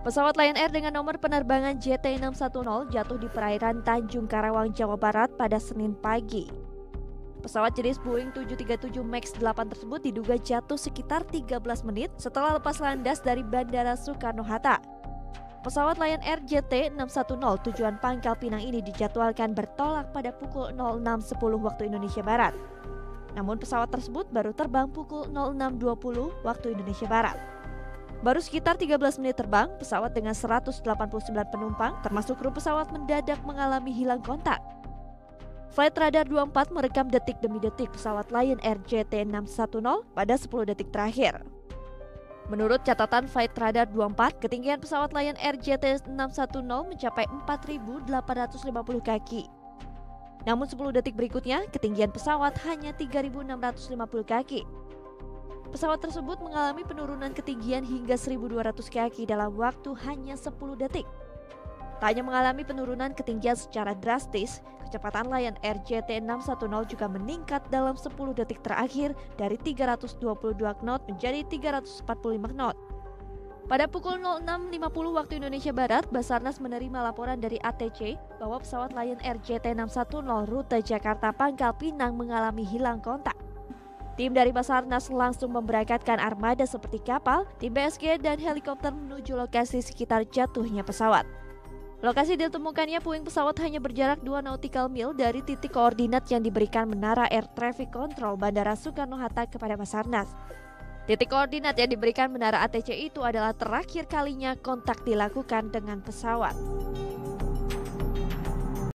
Pesawat Lion Air dengan nomor penerbangan JT610 jatuh di perairan Tanjung Karawang, Jawa Barat pada Senin pagi. Pesawat jenis Boeing 737 MAX 8 tersebut diduga jatuh sekitar 13 menit setelah lepas landas dari Bandara Soekarno-Hatta. Pesawat Lion Air JT610 tujuan Pangkal Pinang ini dijadwalkan bertolak pada pukul 06.10 waktu Indonesia Barat. Namun pesawat tersebut baru terbang pukul 06.20 waktu Indonesia Barat. Baru sekitar 13 menit terbang, pesawat dengan 189 penumpang, termasuk kru pesawat mendadak mengalami hilang kontak. Flight Radar 24 merekam detik demi detik pesawat Lion Air JT610 pada 10 detik terakhir. Menurut catatan Flight Radar 24, ketinggian pesawat Lion Air JT610 mencapai 4.850 kaki. Namun 10 detik berikutnya, ketinggian pesawat hanya 3.650 kaki. Pesawat tersebut mengalami penurunan ketinggian hingga 1.200 kaki dalam waktu hanya 10 detik. Tak hanya mengalami penurunan ketinggian secara drastis, kecepatan Lion Air JT610 juga meningkat dalam 10 detik terakhir dari 322 knot menjadi 345 knot. Pada pukul 06.50 waktu Indonesia Barat, Basarnas menerima laporan dari ATC bahwa pesawat Lion Air JT610 rute Jakarta Pangkal Pinang mengalami hilang kontak. Tim dari Basarnas langsung memberangkatkan armada seperti kapal, tim BSG dan helikopter menuju lokasi sekitar jatuhnya pesawat. Lokasi ditemukannya puing pesawat hanya berjarak 2 nautical mil dari titik koordinat yang diberikan Menara Air Traffic Control Bandara Soekarno-Hatta kepada Basarnas. Titik koordinat yang diberikan Menara ATC itu adalah terakhir kalinya kontak dilakukan dengan pesawat.